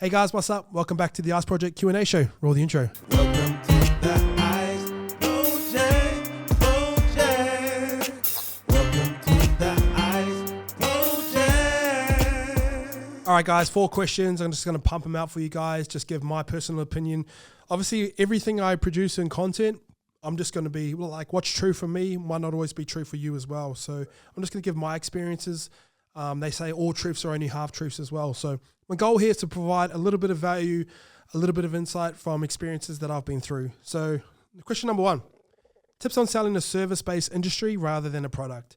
Hey guys, what's up? Welcome back to the Ice Project Q&A show. Roll the intro. Welcome to the Ice Project. Welcome to the Ice Project. All right, guys, 4 questions. I'm just going to pump them out for you guys. Just give my personal opinion. Obviously, everything I produce in content, I'm just going to be like, what's true for me might not always be true for you as well. So I'm just going to give my experiences. They say all truths are only half truths as well. So my goal here is to provide a little bit of value, a little bit of insight from experiences that I've been through. So question number 1, tips on selling a service-based industry rather than a product.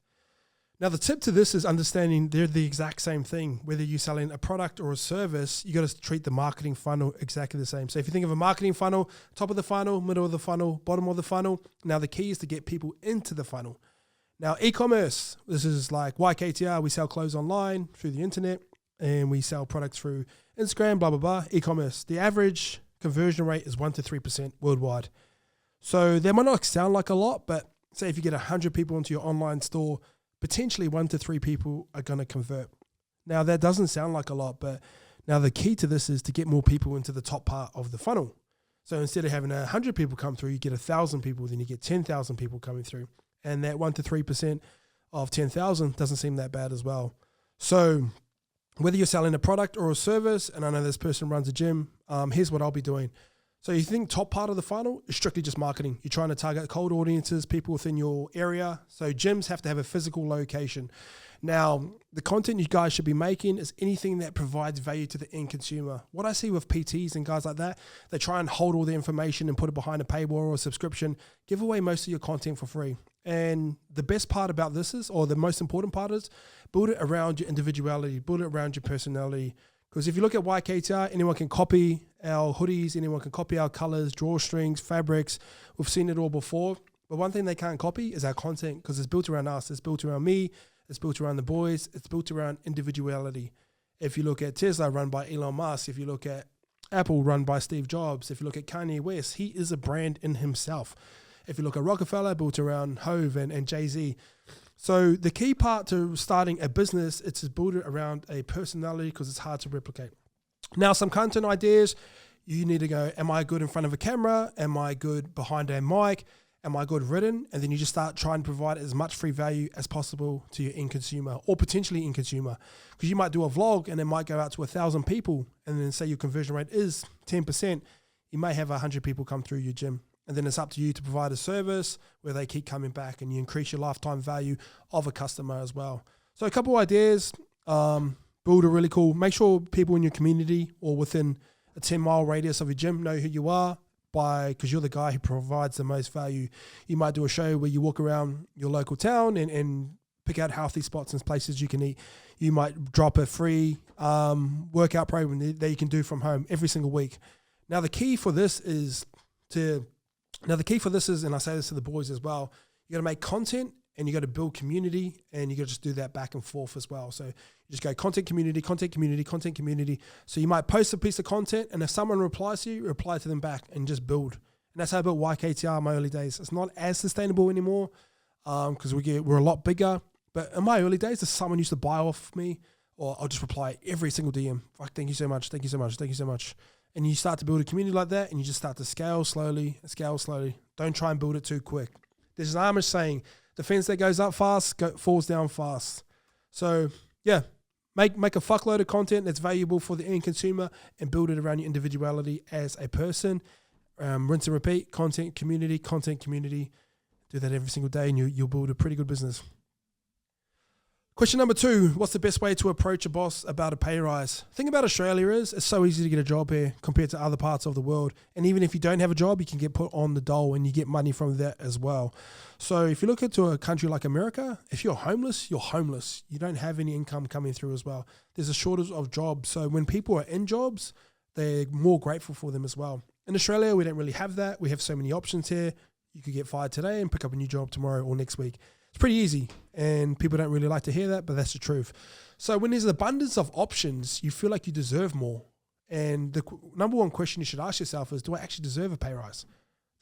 Now, the tip to this is understanding they're the exact same thing. Whether you're selling a product or a service, you got to treat the marketing funnel exactly the same. So if you think of a marketing funnel, top of the funnel, middle of the funnel, bottom of the funnel, now the key is to get people into the funnel. Now, e-commerce, this is like YKTR. We sell clothes online through the internet and we sell products through Instagram, blah, blah, blah. E-commerce, the average conversion rate is 1 to 3% worldwide. So they might not sound like a lot, but say if you get 100 people into your online store, potentially 1 to 3 people are going to convert. Now, that doesn't sound like a lot, but now the key to this is to get more people into the top part of the funnel. So instead of having 100 people come through, you get 1,000 people, then you get 10,000 people coming through. And that 1 to 3% of 10,000 doesn't seem that bad as well. So whether you're selling a product or a service, and I know this person runs a gym, here's what I'll be doing. So you think top part of the funnel is strictly just marketing. You're trying to target cold audiences, people within your area. So gyms have to have a physical location. Now, the content you guys should be making is anything that provides value to the end consumer. What I see with PTs and guys like that, they try and hold all the information and put it behind a paywall or a subscription, give away most of your content for free. And the best part about this is, or the most important part is, build it around your individuality, build it around your personality. Because if you look at YKTR, anyone can copy our hoodies, anyone can copy our colors, drawstrings, fabrics. We've seen it all before. But one thing they can't copy is our content, because it's built around us. It's built around me. It's built around the boys. It's built around individuality. If you look at Tesla, run by Elon Musk. If you look at Apple, run by Steve Jobs. If you look at Kanye West, he is a brand in himself. If you look at Rockefeller, built around Hove and Jay-Z. So the key part to starting a business, it's to build it around a personality, because it's hard to replicate. Now, some content ideas, you need to go, am I good in front of a camera? Am I good behind a mic? Am I good written? And then you just start trying to provide as much free value as possible to your end consumer, or potentially end consumer. Because you might do a vlog and it might go out to 1,000 people, and then say your conversion rate is 10%. You may have 100 people come through your gym. And then it's up to you to provide a service where they keep coming back and you increase your lifetime value of a customer as well. So a couple of ideas, build a really cool, make sure people in your community or within a 10-mile radius of your gym know who you are, because you're the guy who provides the most value. You might do a show where you walk around your local town and pick out healthy spots and places you can eat. You might drop a free workout program that you can do from home every single week. Now the key for this is, and I say this to the boys as well, you got to make content and you got to build community, and you got to just do that back and forth as well. So you just go content, community, content, community, content, community. So you might post a piece of content, and if someone replies to you, reply to them back and just build. And that's how I built YKTR in my early days. It's not as sustainable anymore because we're a lot bigger. But in my early days, if someone used to buy off me, or I'll just reply every single DM. Fuck, thank you so much, thank you so much, thank you so much. And you start to build a community like that, and you just start to scale slowly. Don't try and build it too quick. There's an Amish saying, the fence that goes up fast falls down fast. So yeah, make a fuckload of content that's valuable for the end consumer and build it around your individuality as a person. Rinse and repeat, content, community. Do that every single day and you'll build a pretty good business. Question number 2, what's the best way to approach a boss about a pay rise? The thing about Australia is it's so easy to get a job here compared to other parts of the world. And even if you don't have a job, you can get put on the dole and you get money from that as well. So if you look into a country like America, if you're homeless, you're homeless. You don't have any income coming through as well. There's a shortage of jobs. So when people are in jobs, they're more grateful for them as well. In Australia, we don't really have that. We have so many options here. You could get fired today and pick up a new job tomorrow or next week. It's pretty easy, and people don't really like to hear that, but that's the truth. So when there's an abundance of options, you feel like you deserve more. And the number one question you should ask yourself is, do I actually deserve a pay rise?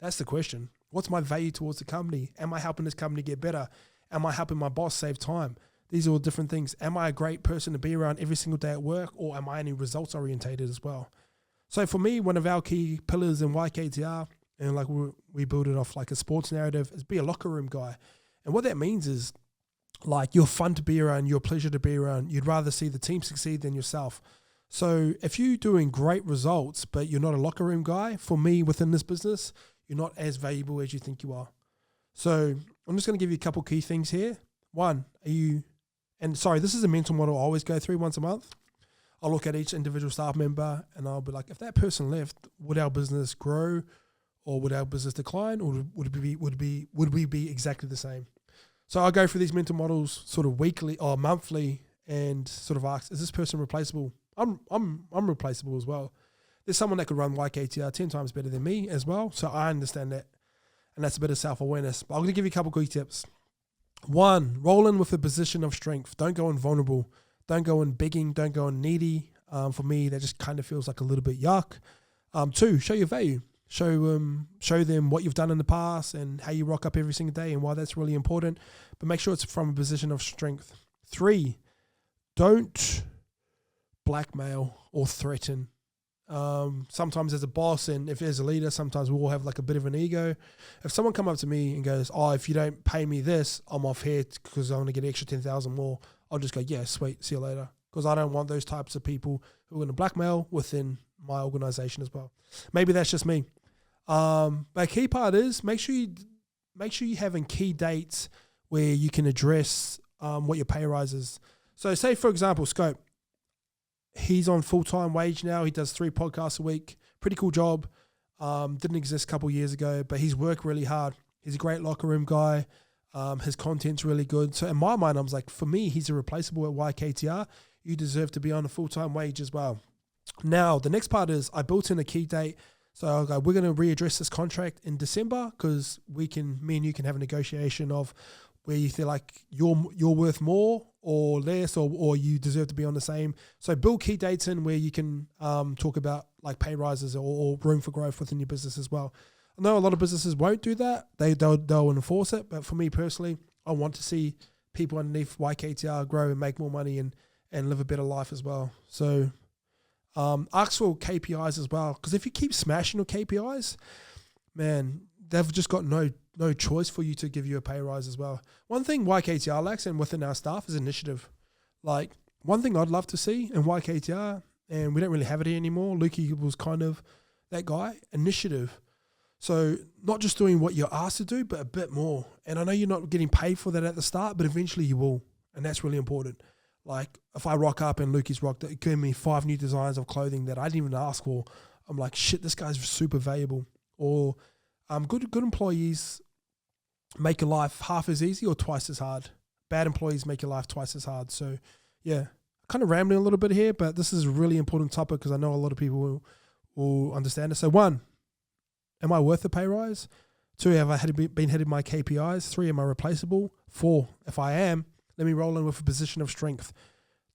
That's the question. What's my value towards the company? Am I helping this company get better? Am I helping my boss save time? These are all different things. Am I a great person to be around every single day at work, or am I any results orientated as well? So for me, one of our key pillars in YKTR, and like we build it off like a sports narrative, is be a locker room guy. And what that means is like you're fun to be around, you're a pleasure to be around. You'd rather see the team succeed than yourself. So if you're doing great results, but you're not a locker room guy, for me within this business, you're not as valuable as you think you are. So I'm just going to give you a couple key things here. One, this is a mental model I always go through once a month. I'll look at each individual staff member and I'll be like, if that person left, would our business grow or would our business decline, or would we be exactly the same? So I go through these mental models sort of weekly or monthly and sort of ask, is this person replaceable? I'm replaceable as well. There's someone that could run YKTR 10 times better than me as well. So I understand that. And that's a bit of self-awareness. But I'm going to give you a couple quick tips. One, roll in with a position of strength. Don't go in vulnerable. Don't go in begging. Don't go in needy. For me, that just kind of feels like a little bit yuck. Two, show your value. Show them what you've done in the past and how you rock up every single day and why that's really important. But make sure it's from a position of strength. Three, don't blackmail or threaten. Sometimes as a boss and if there's a leader, sometimes we all have like a bit of an ego. If someone come up to me and goes, oh, if you don't pay me this, I'm off here because I want to get extra 10,000 more, I'll just go, yeah, sweet, see you later. Because I don't want those types of people who are going to blackmail within my organization as well. Maybe that's just me. But a key part is make sure you having key dates where you can address what your pay rise is. So say, for example, Scope. He's on full-time wage now. He does 3 podcasts a week. Pretty cool job. Didn't exist a couple years ago, but he's worked really hard. He's a great locker room guy. His content's really good. So in my mind, I was like, for me, he's irreplaceable at YKTR. You deserve to be on a full-time wage as well. Now, the next part is I built in a key date. So I'll go, we're going to readdress this contract in December because me and you can have a negotiation of where you feel like you're worth more or less or you deserve to be on the same. So build key dates in where you can talk about like pay rises or room for growth within your business as well. I know a lot of businesses won't do that. They'll enforce it. But for me personally, I want to see people underneath YKTR grow and make more money and live a better life as well. So ask for KPIs as well. Because if you keep smashing your KPIs, man, they've just got no choice for you to give you a pay rise as well. One thing YKTR lacks and within our staff is initiative. Like one thing I'd love to see in YKTR, and we don't really have it here anymore, Lukey was kind of that guy, initiative. So not just doing what you're asked to do, but a bit more. And I know you're not getting paid for that at the start, but eventually you will. And that's really important. Like if I rock up and Lukey's rocked, it gave me 5 new designs of clothing that I didn't even ask for. I'm like, shit, this guy's super valuable. Or good employees make your life half as easy or twice as hard. Bad employees make your life twice as hard. So, yeah, kind of rambling a little bit here, but this is a really important topic because I know a lot of people will understand it. So, 1, am I worth a pay rise? 2, have I been hitting my KPIs? 3, am I replaceable? 4, if I am, let me roll in with a position of strength.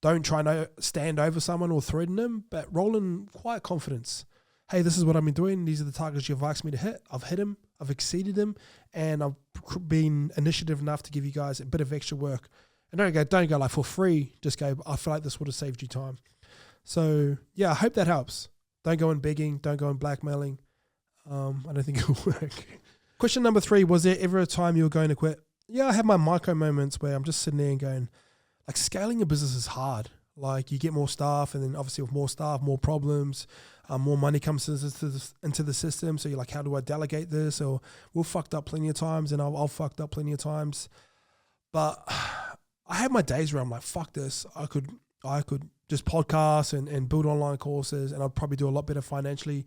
Don't try to stand over someone or threaten them, but roll in quiet confidence. Hey, this is what I've been doing. These are the targets you've asked me to hit. I've hit them. I've exceeded them. And I've been initiative enough to give you guys a bit of extra work. And don't go like for free. Just go, I feel like this would have saved you time. So, yeah, I hope that helps. Don't go in begging. Don't go in blackmailing. I don't think it'll work. Question number 3, was there ever a time you were going to quit? Yeah, I have my micro moments where I'm just sitting there and going, like scaling a business is hard. Like you get more staff and then obviously with more staff, more problems, more money comes into the system. So you're like, how do I delegate this? Or we've fucked up plenty of times and I've fucked up plenty of times. But I have my days where I'm like, fuck this. I could just podcast and build online courses and I'd probably do a lot better financially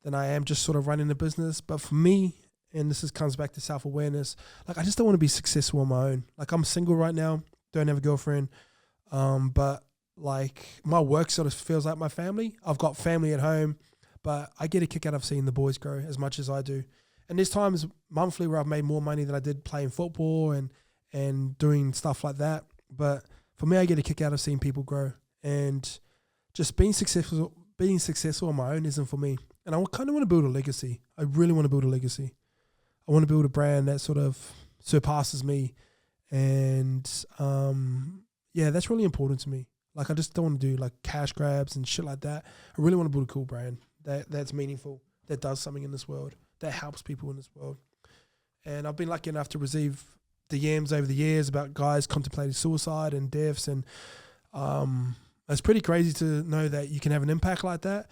than I am just sort of running a business. But for me, and this comes back to self-awareness, like I just don't want to be successful on my own. Like I'm single right now, don't have a girlfriend. But like my work sort of feels like my family. I've got family at home, but I get a kick out of seeing the boys grow as much as I do. And there's times monthly where I've made more money than I did playing football and doing stuff like that. But for me, I get a kick out of seeing people grow, and just being successful on my own isn't for me. And I kind of want to build a legacy. I really want to build a legacy. I want to build a brand that sort of surpasses me and yeah, that's really important to me. Like, I just don't want to do like cash grabs and shit like that. I really want to build a cool brand that's meaningful, that does something in this world, that helps people in this world. And I've been lucky enough to receive DMs over the years about guys contemplating suicide and deaths, and it's pretty crazy to know that you can have an impact like that.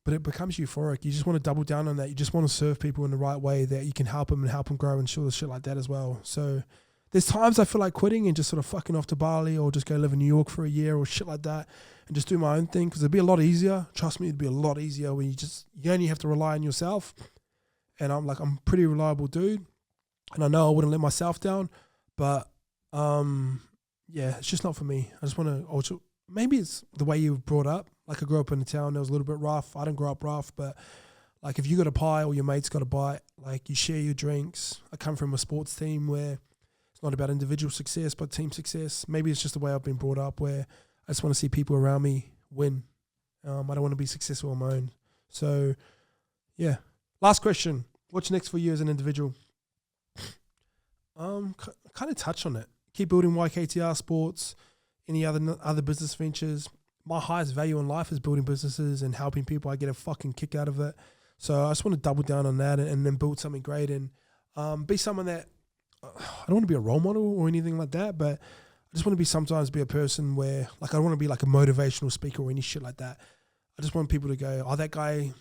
But it becomes euphoric. You just want to double down on that. You just want to serve people in the right way that you can help them and help them grow and shit like that as well. So there's times I feel like quitting and just sort of fucking off to Bali or just go live in New York for a year or shit like that and just do my own thing, because it'd be a lot easier. Trust me, it'd be a lot easier when you only have to rely on yourself. And I'm a pretty reliable dude, and I know I wouldn't let myself down, but yeah, it's just not for me. I just want to also, maybe it's the way you were brought up. Like, I grew up in a town that was a little bit rough. I didn't grow up rough, but like, if you got a pie or your mate's got a bite, like, you share your drinks. I come from a sports team where it's not about individual success, but team success. Maybe it's just the way I've been brought up, where I just want to see people around me win. I don't want to be successful on my own. So, yeah. Last question. What's next for you as an individual? Kind of touch on it. Keep building YKTR Sports, any other business ventures. My highest value in life is building businesses and helping people. I get a fucking kick out of it. So I just want to double down on that and then build something great and be someone that, I don't want to be a role model or anything like that, but I just want to sometimes be a person where, like, I don't want to be like a motivational speaker or any shit like that. I just want people to go, oh, that guy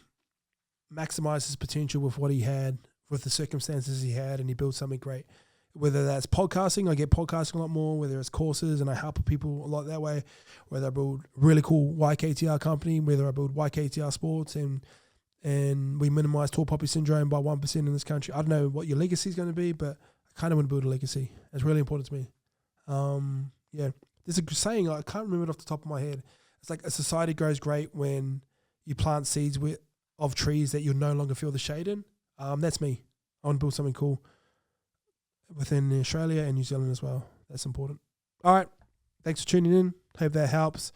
maximized his potential with what he had, with the circumstances he had, and he built something great. Whether that's podcasting, I get podcasting a lot more, whether it's courses and I help people a lot that way, whether I build really cool YKTR company, whether I build YKTR Sports and we minimize tall poppy syndrome by 1% in this country. I don't know what your legacy is going to be, but I kind of want to build a legacy. It's really important to me. Yeah, there's a saying, I can't remember it off the top of my head. It's like, a society grows great when you plant seeds of trees that you'll no longer feel the shade in. That's me. I want to build something cool within Australia and New Zealand as well. That's important. All right. Thanks for tuning in. Hope that helps.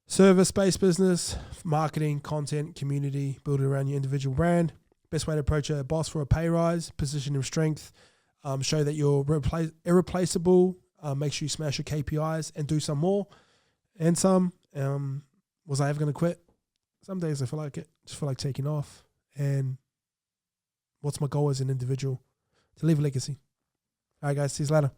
Service-based business, marketing, content, community, build it around your individual brand. Best way to approach a boss for a pay rise, position of strength, show that you're irreplaceable, make sure you smash your KPIs and do some more and some. Was I ever going to quit? Some days I feel like it. Just feel like taking off. And what's my goal as an individual? To leave a legacy. All right, guys. See you later.